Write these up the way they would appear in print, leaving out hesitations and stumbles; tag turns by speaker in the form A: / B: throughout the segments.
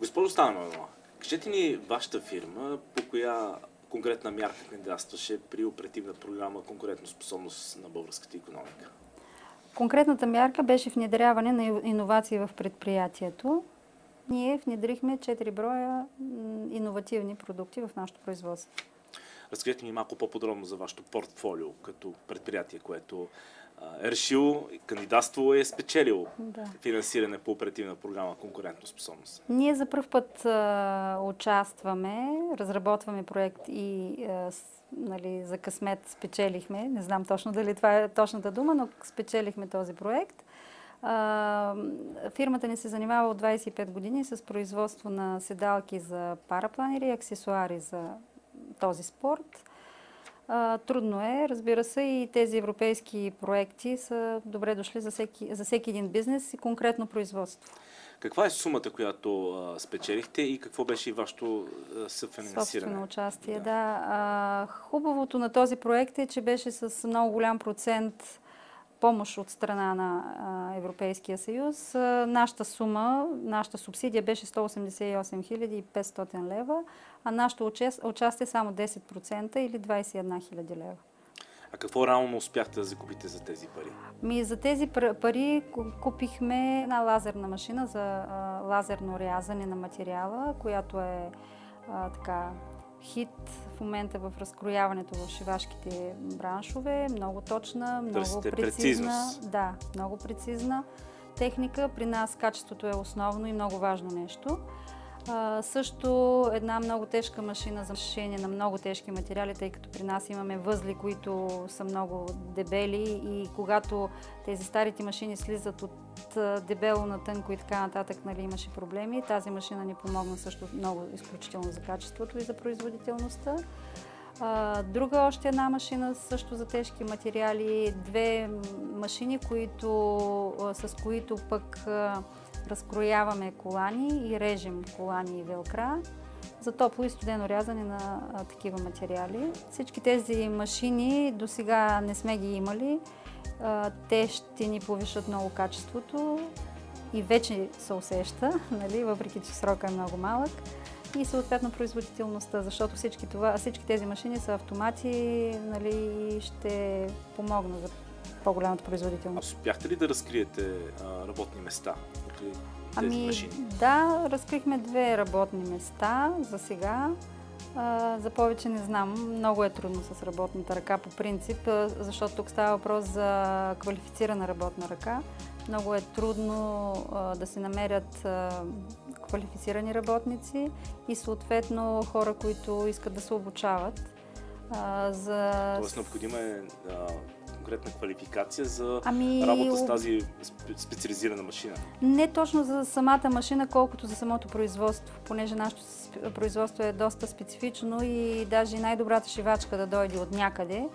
A: Госпожо Станова, кажете ни вашата фирма, по коя конкретна мярка кандидатстваше при оперативна програма конкурентоспособност на българската икономика?
B: Конкретната мярка беше внедряване на иновации в предприятието. Ние внедрихме 4 броя иновативни продукти в нашето производство.
A: Разкажете ми малко по-подробно за вашето портфолио като предприятие, което е решило, кандидатствало и е спечелило финансиране по оперативна програма конкурентоспособност.
B: Ние за пръв път участваме, разработваме проект и за късмет спечелихме. Не знам точно дали това е точната дума, но спечелихме този проект. Фирмата ни се занимава от 25 години с производство на седалки за парапланери и аксесуари за този спорт. Трудно е, разбира се, и тези европейски проекти са добре дошли за всеки един бизнес и конкретно производство.
A: Каква е сумата, която спечелихте и какво беше и вашето съфинансиране?
B: Собствено участие, да. Хубавото на този проект е, че беше с много голям процент помощ от страна на Европейския съюз. Нашата сума, нашата субсидия беше 188 500 лева, а нашето участие само 10% или 21 000 лева.
A: А какво реално успяхте да закупите за тези пари?
B: За тези пари купихме една лазерна машина за лазерно рязане на материала, която е хит в момента в разкрояването в шивашките браншове. Много точна, много прецизна. Да, много прецизна техника. При нас качеството е основно и много важно нещо. Също една много тежка машина за шиене на много тежки материали, тъй като при нас имаме възли, които са много дебели и когато тези старите машини слизат от дебело на тънко и така нататък, имаше проблеми. Тази машина ни помогна също много изключително за качеството и за производителността. Друга още една машина също за тежки материали, 2 машини, с които пък разкрояваме колани и режем колани и велкра за топло и студено рязане на такива материали. Всички тези машини до сега не сме ги имали. Те ще ни повишат много качеството и вече се усеща, въпреки че срока е много малък. И съответно производителността, защото всички тези машини са автомати и ще помогнат за по-голямата производителност.
A: Успяхте ли да разкриете работни места от тези машини?
B: Да, разкрихме 2 работни места за сега. За повече не знам. Много е трудно с работната ръка по принцип, защото тук става въпрос за квалифицирана работна ръка. Много е трудно да се намерят квалифицирани работници и съответно хора, които искат да се обучават.
A: Тоест необходима е конкретна квалификация за работа с тази специализирана машина? Не
B: точно за самата машина, колкото за самото производство, понеже нашето производство е доста специфично и даже най-добрата шивачка да дойде от някъде.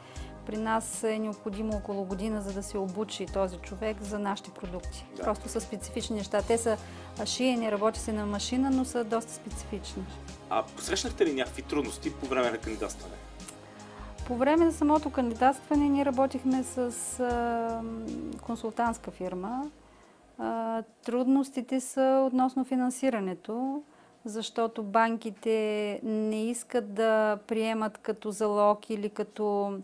B: При нас е необходимо около година, за да се обучи този човек за нашите продукти. Да. Просто са специфични неща. Те са шиени, работи се на машина, но са доста специфични.
A: А посрещнахте ли някакви трудности по време на кандидатстване?
B: По време на самото кандидатстване ние работихме с консултантска фирма. Трудностите са относно финансирането, защото банките не искат да приемат като залог или като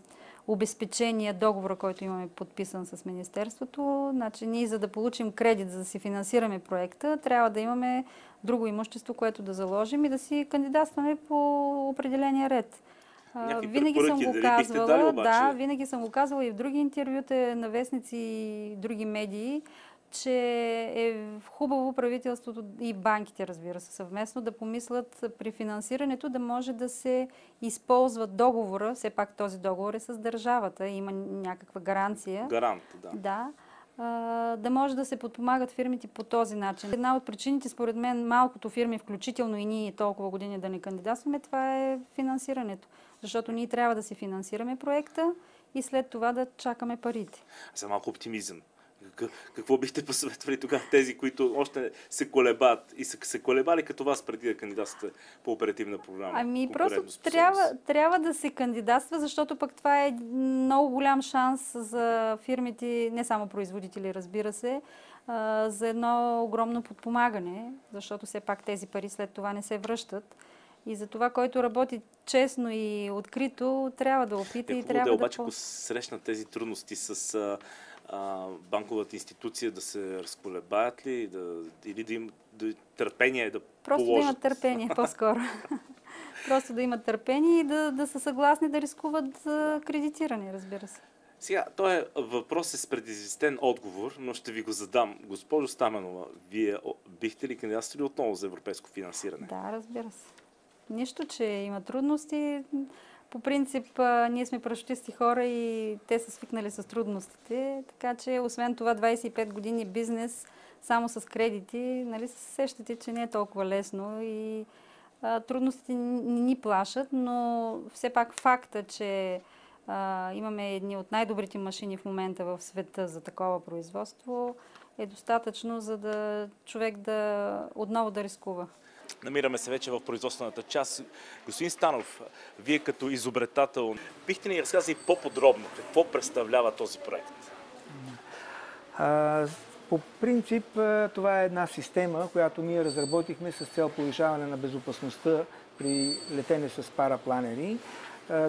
B: обезпечение договора, който имаме подписан с Министерството. Значи ние, за да получим кредит, за да си финансираме проекта, трябва да имаме друго имущество, което да заложим и да си кандидатстваме по определения ред. Винаги съм го казвала, винаги съм го казвала и в други интервюта на вестници и други медии, че е хубаво правителството и банките, разбира се, съвместно да помислят при финансирането да може да се използва договора, все пак този договор е с държавата, има някаква гаранция.
A: Гарант, да.
B: Да. Да може да се подпомагат фирмите по този начин. Една от причините, според мен, малкото фирми, включително и ние толкова години да не кандидатстваме, това е финансирането. Защото ние трябва да си финансираме проекта и след това да чакаме парите.
A: За малко оптимизъм. Какво бихте посъветвали тогава тези, които още се колебат и са се колебали като вас преди да кандидатствате по оперативна програма?
B: Ами просто трябва да се кандидатства, защото пък това е много голям шанс за фирмите, не само производители, разбира се, за едно огромно подпомагане, защото все пак тези пари след това не се връщат. И за това, който работи честно и открито, трябва да опита и трябва да...
A: Обаче, ако срещнат тези трудности с банковата институция, да се разколебаят ли, или да имат търпение да
B: просто
A: положат?
B: Да имат търпение, по-скоро. Просто да имат търпение и да са съгласни да рискуват кредитиране, разбира се.
A: Сега, този въпрос е с предизвестен отговор, но ще ви го задам. Госпожо Стаменова, вие бихте ли кандидатствали отново за европейско финансиране?
B: Да, разбира се. Нищо, че има трудности. По принцип, ние сме парашутисти хора и те са свикнали с трудностите. Така че, освен това, 25 години бизнес само с кредити, нали се сещате, че не е толкова лесно и трудностите не ни плашат, но все пак факта, че имаме едни от най-добрите машини в момента в света за такова производство, е достатъчно, за да човек отново да рискува.
A: Намираме се вече в производствената част. Господин Станов, вие като изобретател, бихте ни разказали по-подробно какво представлява този проект?
C: По принцип, това е една система, която ние разработихме с цел повишаване на безопасността при летене с парапланери.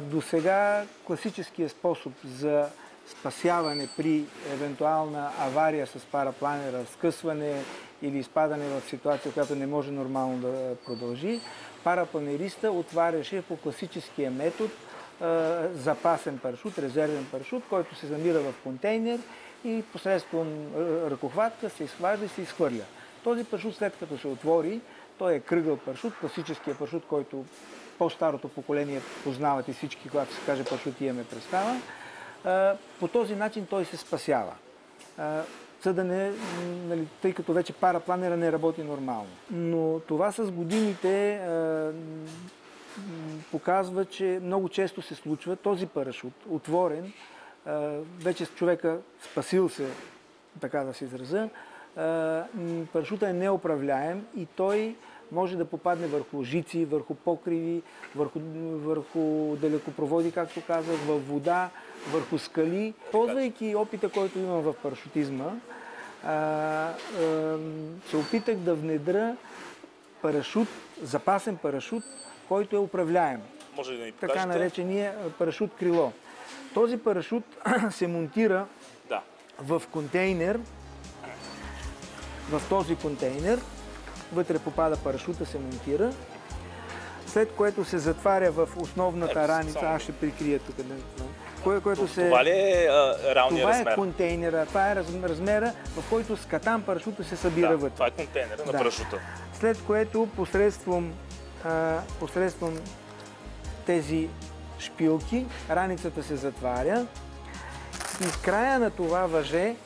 C: До сега класическият способ за спасяване при евентуална авария с парапланера, скъсване или изпадане в ситуация, която не може нормално да продължи, парапланериста отваряше по класическия метод запасен парашут, резервен парашут, който се замира в контейнер и посредством ръкохватка се изхважда и се изхвърля. Този парашут, след като се отвори, той е кръгъл парашут, класическия парашут, който по-старото поколение познават и всички, когато се каже парашут, имаме представа. По този начин той се спасява. За да не, нали, тъй като вече парапланера не работи нормално. Но това с годините показва, че много често се случва този парашут, отворен, вече с човека спасил се, така да се изразя, парашута е неуправляем и той може да попадне върху жици, върху покриви, върху далекопроводи, както казах, във вода, върху скали. Ползвайки опита, който имам в парашутизма, се опитах да внедря парашут, запасен парашут, който е управляем.
A: Може да ни покажете?
C: Така наречения парашут крило. Този парашут се монтира в контейнер, в този контейнер. Вътре попада парашута, се монтира, след което се затваря в основната раница. Аз ще прикрия тук.
A: Това ли е реалният размер?
C: Това е контейнера, това е размера, в който с катан парашута се събира вътре.
A: Това е контейнера на парашута.
C: След което посредством тези шпилки раницата се затваря и края на това въже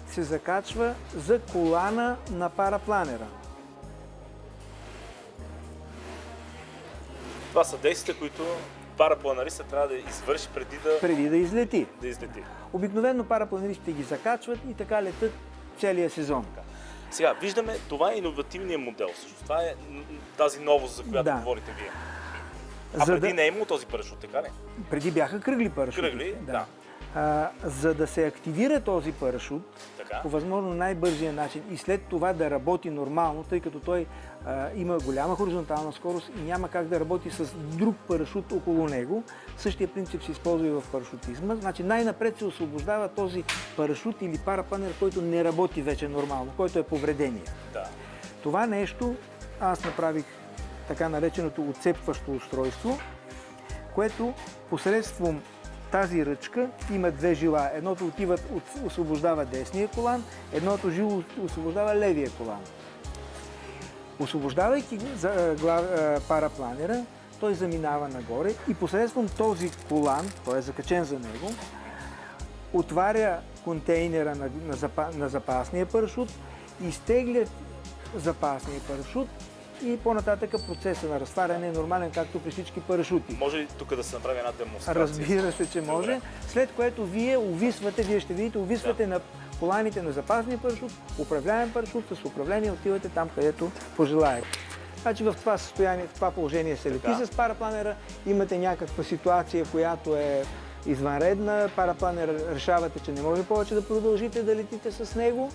C: се закачва за колана на парапланера.
A: Това са действия, които парапланариста трябва да извърши преди да
C: излети.
A: Обикновено
C: парапланаристите ги закачват и така летят целия сезон.
A: Сега, виждаме, това е иновативният модел. Също това е тази новост, за която говорите вие. Преди не е имало този парашут, така ли?
C: Преди бяха кръгли парашути.
A: Кръгли, да.
C: За да се активира този парашут по възможно най-бързия начин и след това да работи нормално, тъй като той има голяма хоризонтална скорост и няма как да работи с друг парашут около него. Същия принцип се използва и в парашутизма. Значи най-напред се освобождава този парашут или парапланер, който не работи вече нормално, който е повредение. Това нещо аз направих така нареченото отцепващо устройство, което посредством тази ръчка има две жила. Едното освобождава десния колан, едното жило освобождава левия колан. Освобождавайки парапланера, той заминава нагоре и посредством този колан, той е закачен за него, отваря контейнера на запасния парашут, изтегля запасния парашут и по-нататък процесът на разтваряне е нормален, както при всички парашути.
A: Може ли тук да се направи една демонстрация?
C: Разбира се, че може. Добре. След което вие увисвате, вие ще видите, увисвате на коланите на запасния парашут, управляем парашут, с управление отивате там, където пожелаете. Значи в това състояние, в това положение се лети с парапланера, имате някаква ситуация, която е извънредна, парапланер решавате, че не може повече да продължите да летите с него.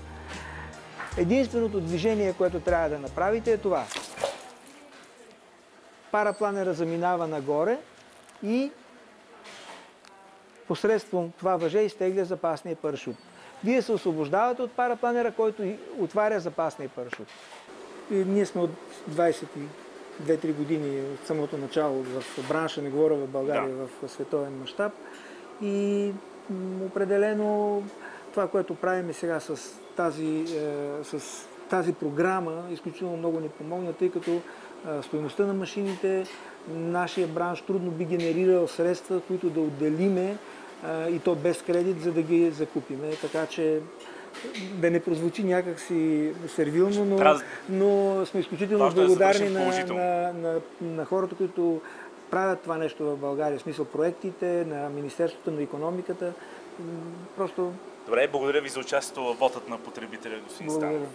C: Единственото движение, което трябва да направите е това. Парапланера заминава нагоре и посредством това въже изтегля запасния парашут. Вие се освобождавате от парапланера, който отваря запасния парашут. И ние сме от 22-3 години от самото начало в бранша, не говоря в България, в световен мащаб. И определено това, което правим сега с тази програма, изключително много ни помогна, тъй като стойността на машините, нашия бранш трудно би генерирал средства, които да отделиме и то без кредит, за да ги закупиме. Така че да не прозвучи някакси сервилно, но сме изключително благодарни на хората, които правят това нещо в България. В смисъл проектите, на Министерството на икономиката. Просто...
A: Добре, благодаря ви за участието в вотът на потребителя, господин Станов.